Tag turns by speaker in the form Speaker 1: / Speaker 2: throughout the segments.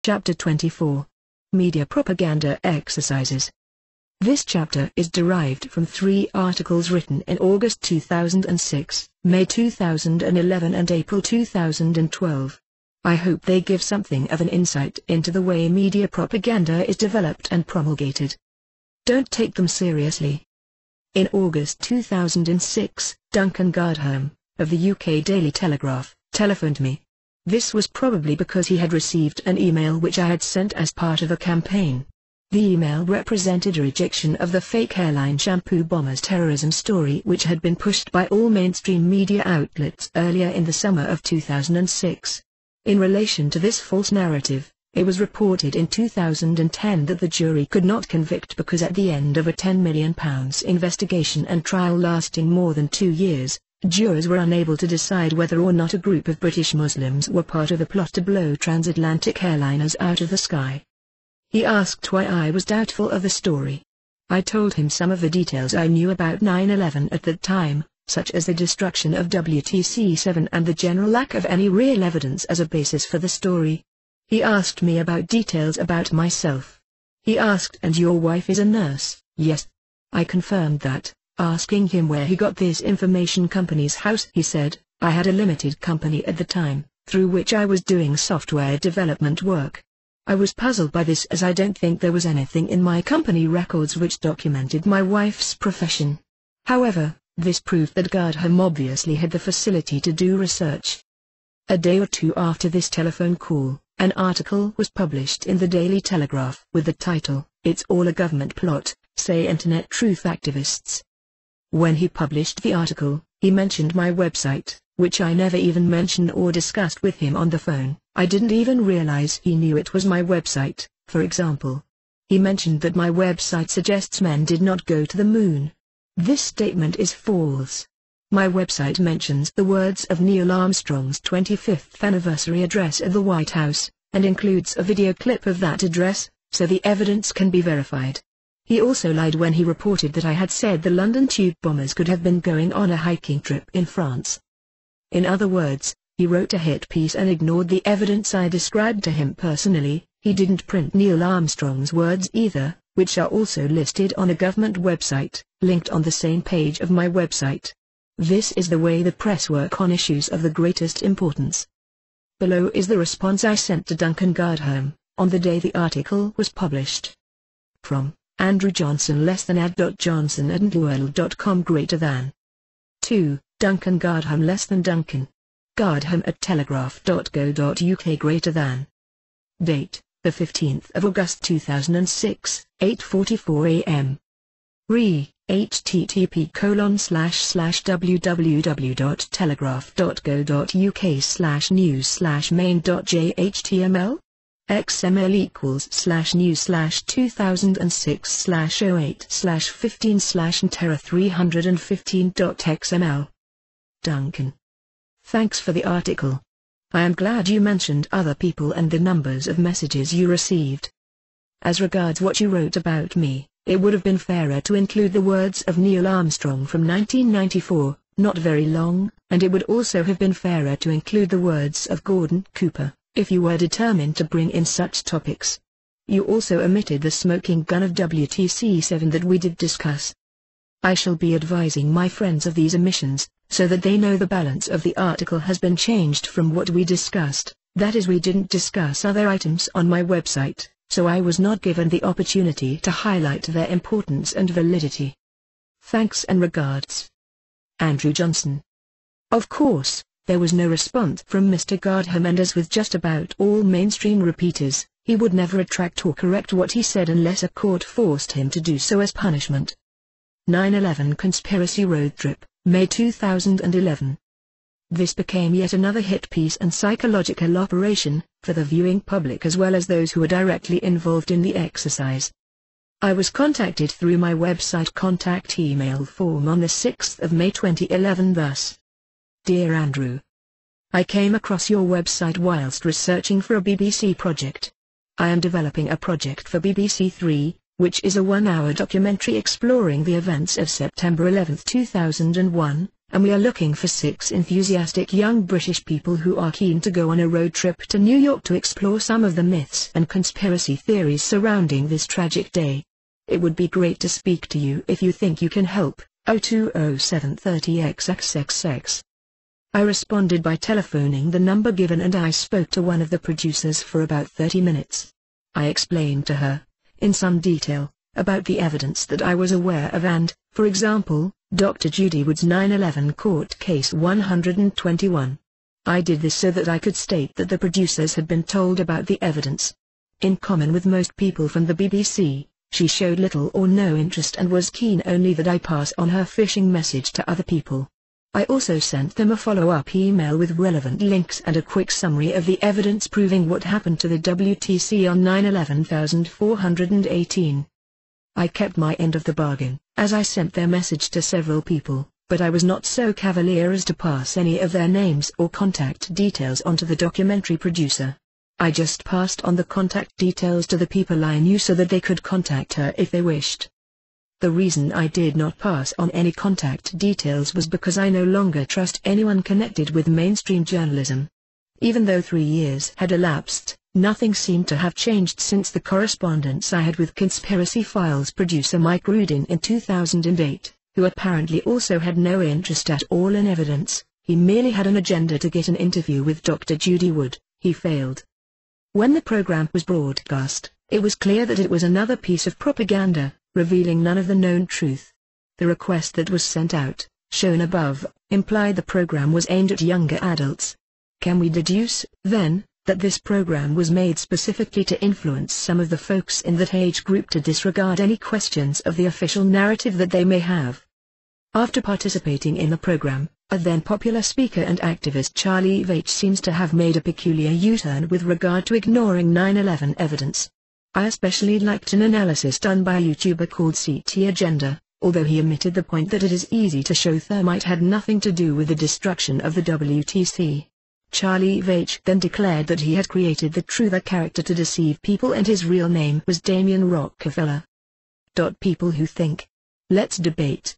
Speaker 1: Chapter 24. Media Propaganda Exercises. This chapter is derived from 3 articles written in August 2006, May 2011 and April 2012. I hope they give something of an insight into the way media propaganda is developed and promulgated. Don't take them seriously. In August 2006, Duncan Gardham, of the UK Daily Telegraph, telephoned me. This was probably because he had received an email which I had sent as part of a campaign. The email represented a rejection of the fake airline shampoo bombers terrorism story which had been pushed by all mainstream media outlets earlier in the summer of 2006. In relation to this false narrative, it was reported in 2010 that the jury could not convict because at the end of a £10 million investigation and trial lasting more than 2 years, jurors were unable to decide whether or not a group of British Muslims were part of a plot to blow transatlantic airliners out of the sky. He asked why I was doubtful of the story. I told him some of the details I knew about 9/11 at that time, such as the destruction of WTC-7 and the general lack of any real evidence as a basis for the story. He asked me about details about myself. He asked, "And your wife is a nurse?" "Yes." I confirmed that, asking him where he got this information. Company's house. He said, "I had a limited company at the time, through which I was doing software development work." I was puzzled by this as I don't think there was anything in my company records which documented my wife's profession. However, this proved that Gardham obviously had the facility to do research. A day or two after this telephone call, an article was published in the Daily Telegraph with the title, "It's All a Government Plot, Say Internet Truth Activists." When he published the article, he mentioned my website, which I never even mentioned or discussed with him on the phone. I didn't even realize he knew it was my website. For example, he mentioned that my website suggests men did not go to the moon. This statement is false. My website mentions the words of Neil Armstrong's 25th anniversary address at the White House, and includes a video clip of that address, so the evidence can be verified. He also lied when he reported that I had said the London tube bombers could have been going on a hiking trip in France. In other words, he wrote a hit piece and ignored the evidence I described to him personally. He didn't print Neil Armstrong's words either, which are also listed on a government website, linked on the same page of my website. This is the way the press work on issues of the greatest importance. Below is the response I sent to Duncan Gardham, on the day the article was published. From Andrew Johnson _Johnson@ndwl.com > 2. Duncan Gardham Duncan Gardham at telegraph.co.uk > Date, the 15th of August 2006, 8:44 a.m. Re, http://www.telegraph.co.uk/news/main.jhtml xml=news/2006/08/15/Terra315.xml. Duncan. Thanks for the article. I am glad you mentioned other people and the numbers of messages you received. As regards what you wrote about me, it would have been fairer to include the words of Neil Armstrong from 1994, not very long, and it would also have been fairer to include the words of Gordon Cooper, if you were determined to bring in such topics. You also omitted the smoking gun of WTC-7 that we did discuss. I shall be advising my friends of these omissions, so that they know the balance of the article has been changed from what we discussed. That is, we didn't discuss other items on my website, so I was not given the opportunity to highlight their importance and validity. Thanks and regards. Andrew Johnson. Of course, there was no response from Mr. Gardham, and as with just about all mainstream repeaters, he would never retract or correct what he said unless a court forced him to do so as punishment. 9/11 Conspiracy Road Trip, May 2011. This became yet another hit piece and psychological operation, for the viewing public as well as those who were directly involved in the exercise. I was contacted through my website contact email form on the 6th of May 2011 thus. Dear Andrew, I came across your website whilst researching for a BBC project. I am developing a project for BBC 3, which is a 1-hour documentary exploring the events of September 11, 2001, and we are looking for 6 enthusiastic young British people who are keen to go on a road trip to New York to explore some of the myths and conspiracy theories surrounding this tragic day. It would be great to speak to you if you think you can help. 020730XXXX. I responded by telephoning the number given and I spoke to one of the producers for about 30 minutes. I explained to her, in some detail, about the evidence that I was aware of and, for example, Dr. Judy Wood's 9/11 court case 121. I did this so that I could state that the producers had been told about the evidence. In common with most people from the BBC, she showed little or no interest and was keen only that I pass on her phishing message to other people. I also sent them a follow-up email with relevant links and a quick summary of the evidence proving what happened to the WTC on 9/11/418. I kept my end of the bargain, as I sent their message to several people, but I was not so cavalier as to pass any of their names or contact details on to the documentary producer. I just passed on the contact details to the people I knew so that they could contact her if they wished. The reason I did not pass on any contact details was because I no longer trust anyone connected with mainstream journalism. Even though 3 years had elapsed, nothing seemed to have changed since the correspondence I had with Conspiracy Files producer Mike Rudin in 2008, who apparently also had no interest at all in evidence. He merely had an agenda to get an interview with Dr. Judy Wood. He failed. When the program was broadcast, it was clear that it was another piece of propaganda, revealing none of the known truth. The request that was sent out, shown above, implied the program was aimed at younger adults. Can we deduce, then, that this program was made specifically to influence some of the folks in that age group to disregard any questions of the official narrative that they may have? After participating in the program, a then popular speaker and activist Charlie Veitch seems to have made a peculiar U-turn with regard to ignoring 9/11 evidence. I especially liked an analysis done by a YouTuber called CT Agenda, although he omitted the point that it is easy to show thermite had nothing to do with the destruction of the WTC. Charlie Veitch then declared that he had created the truther character to deceive people and his real name was Damien Rockefeller. People who think. Let's debate.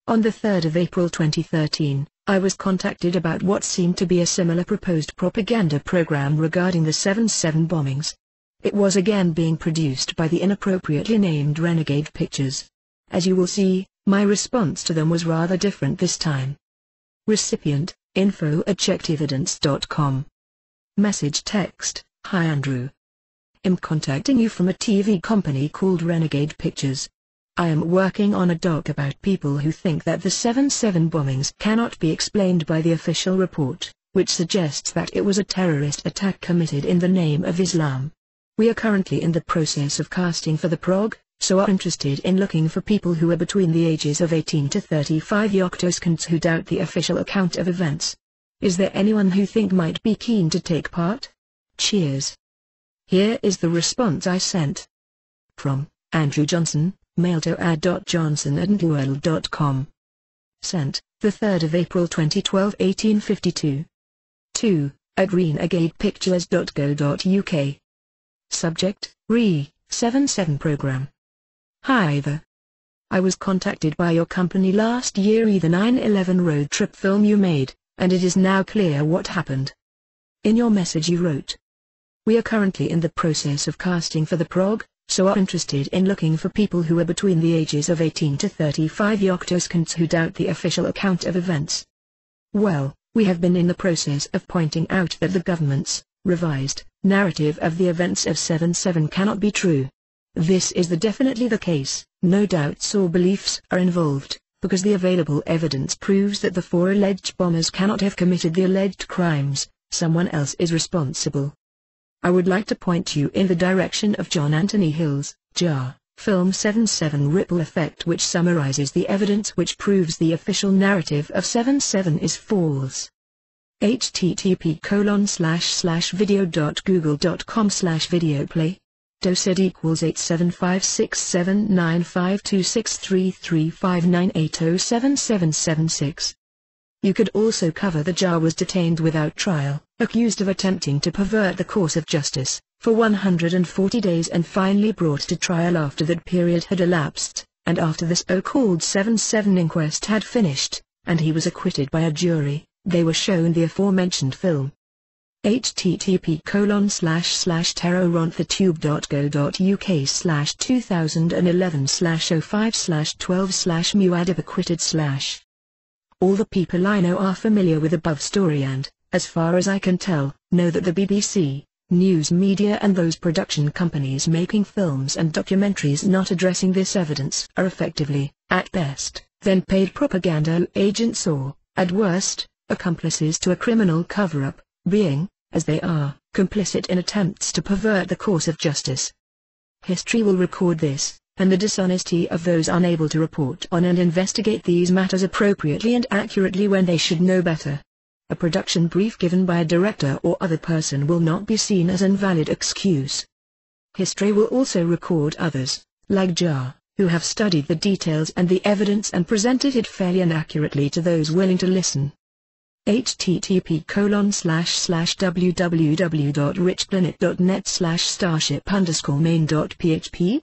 Speaker 1: On the 3rd of April 2013, I was contacted about what seemed to be a similar proposed propaganda program regarding the 7/7 bombings. It was again being produced by the inappropriately named Renegade Pictures. As you will see, my response to them was rather different this time. Recipient, info@checkedevidence.com. Message text, Hi Andrew. I'm contacting you from a TV company called Renegade Pictures. I am working on a doc about people who think that the 7/7 bombings cannot be explained by the official report, which suggests that it was a terrorist attack committed in the name of Islam. We are currently in the process of casting for the prog, so are interested in looking for people who are between the ages of 18 to 35 Yoctoskans who doubt the official account of events. Is there anyone who think might be keen to take part? Cheers. Here is the response I sent. From Andrew Johnson, mail to ad.johnson@world.com. Sent, the 3rd of April 2012 1852. 2, @renegadepictures.co.uk. Subject, Re, 7/7 Program. Hi there. I was contacted by your company last year the 9/11 road trip film you made, and it is now clear what happened. In your message you wrote, we are currently in the process of casting for the prog, so are interested in looking for people who are between the ages of 18 to 35 Yoctoskans who doubt the official account of events. Well, we have been in the process of pointing out that the government's revised narrative of the events of 7/7 cannot be true. This is definitely the case, no doubts or beliefs are involved, because the available evidence proves that the 4 alleged bombers cannot have committed the alleged crimes, someone else is responsible. I would like to point you in the direction of John Anthony Hill's JAR film 7/7 Ripple Effect, which summarizes the evidence which proves the official narrative of 7/7 is false. http://video.google.com/videoplay. Dosed equals 8756795263359807776. You could also cover the JAR was detained without trial, accused of attempting to pervert the course of justice, for 140 days and finally brought to trial after that period had elapsed, and after the so-called 7/7 inquest had finished, and he was acquitted by a jury. They were shown the aforementioned film. http://terroranthetube.go.uk/2011/05/12/muadib acquitted/. All the people I know are familiar with above story and, as far as I can tell, know that the BBC, news media and those production companies making films and documentaries not addressing this evidence are effectively, at best, then paid propaganda agents or, at worst, accomplices to a criminal cover-up, being, as they are, complicit in attempts to pervert the course of justice. History will record this, and the dishonesty of those unable to report on and investigate these matters appropriately and accurately when they should know better. A production brief given by a director or other person will not be seen as an invalid excuse. History will also record others, like Jar, who have studied the details and the evidence and presented it fairly and accurately to those willing to listen. http://www.richplanet.net/starship_main.php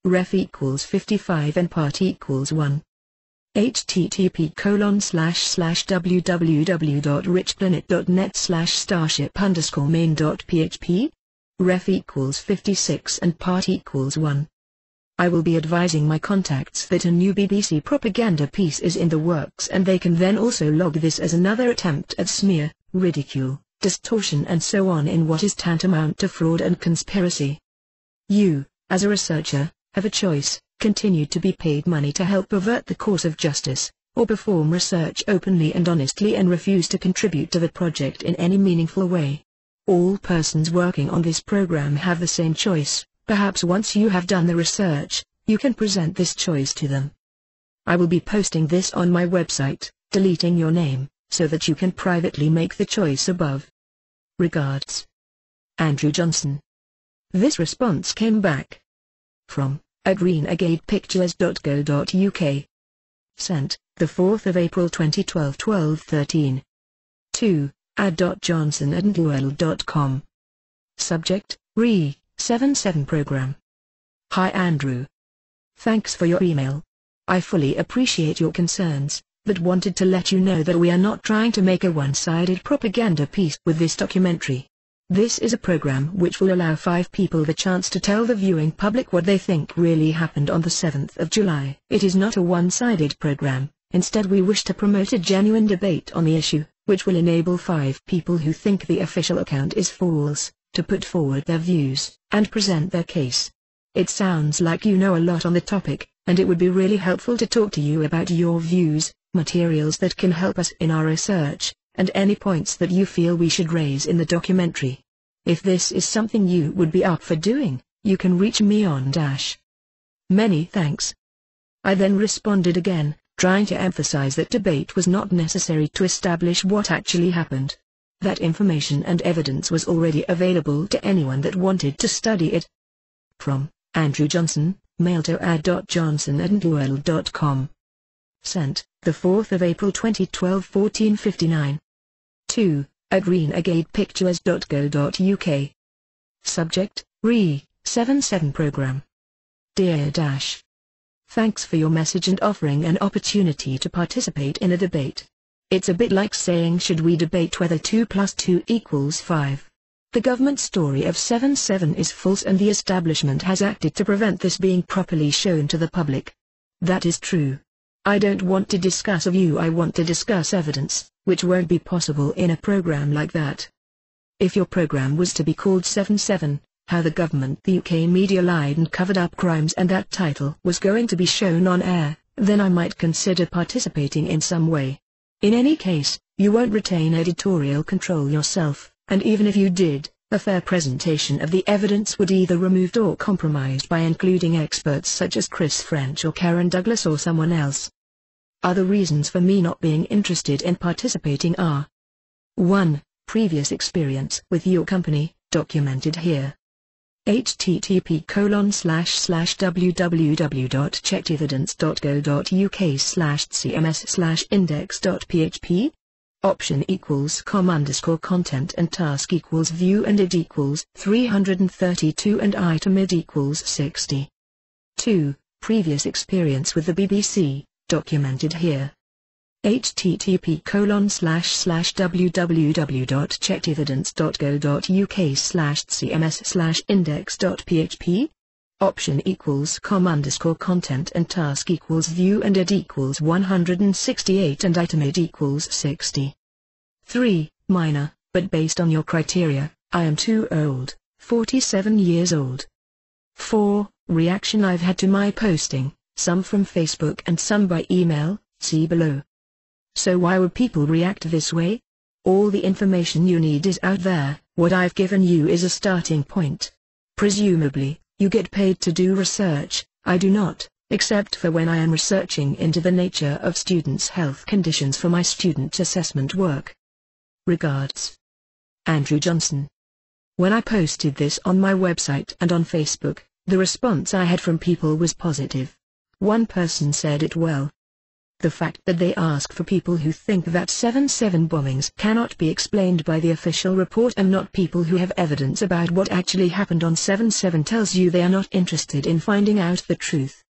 Speaker 1: ref equals 55 and part equals 1. http://www.richplanet.net/starship_main.php ref equals 56 and part equals 1. I will be advising my contacts that a new BBC propaganda piece is in the works, and they can then also log this as another attempt at smear, ridicule, distortion and so on in what is tantamount to fraud and conspiracy. You, as a researcher, have a choice: continue to be paid money to help pervert the course of justice, or perform research openly and honestly and refuse to contribute to the project in any meaningful way. All persons working on this program have the same choice. Perhaps once you have done the research, you can present this choice to them. I will be posting this on my website, deleting your name, so that you can privately make the choice above. Regards, Andrew Johnson. This response came back from @renegadepictures.co.uk. Sent, the 4th of April 2012, 12:13. 2. ad.johnson@nwl.com. Subject: Re. 77 Program. Hi Andrew. Thanks for your email. I fully appreciate your concerns, but wanted to let you know that we are not trying to make a one-sided propaganda piece with this documentary. This is a program which will allow 5 people the chance to tell the viewing public what they think really happened on the 7th of July. It is not a one-sided program. Instead, we wish to promote a genuine debate on the issue, which will enable 5 people who think the official account is false to put forward their views and present their case. It sounds like you know a lot on the topic, and it would be really helpful to talk to you about your views, materials that can help us in our research, and any points that you feel we should raise in the documentary. If this is something you would be up for doing, you can reach me on dash. Many thanks. I then responded again, trying to emphasize that debate was not necessary to establish what actually happened. That information and evidence was already available to anyone that wanted to study it. From Andrew Johnson, mail to ad.johnson@nwl.com. Sent, the 4th of April 2012, 14:59. 2. @renegadepictures.co.uk. Subject: Re. 77 Program. Dear Dash. Thanks for your message and offering an opportunity to participate in a debate. It's a bit like saying, should we debate whether 2 + 2 = 5? The government story of 7/7 is false, and the establishment has acted to prevent this being properly shown to the public. That is true. I don't want to discuss a view, I want to discuss evidence, which won't be possible in a program like that. If your program was to be called 7/7, how the government, the UK media lied and covered up crimes, and that title was going to be shown on air, then I might consider participating in some way. In any case, you won't retain editorial control yourself, and even if you did, a fair presentation of the evidence would either removed or compromised by including experts such as Chris French or Karen Douglas or someone else. Other reasons for me not being interested in participating are: 1. Previous experience with your company, documented here. http://www.checkevidence.go.uk/cms/index.php option = com_content and task = view and id = 332 and item id = 60. 2. Previous experience with the BBC, documented here. http://www.checkevidence.go.uk/cms/index.php. Option equals com_content and task equals view and id equals 168 and item id equals 60. 3. Minor, but based on your criteria, I am too old, 47 years old. 4. Reaction I've had to my posting, some from Facebook and some by email, see below. So why would people react this way? All the information you need is out there, what I've given you is a starting point. Presumably, you get paid to do research, I do not, except for when I am researching into the nature of students' health conditions for my student assessment work. Regards. Andrew Johnson. When I posted this on my website and on Facebook, the response I had from people was positive. One person said it well. The fact that they ask for people who think that 7/7 bombings cannot be explained by the official report and not people who have evidence about what actually happened on 7/7 tells you they are not interested in finding out the truth.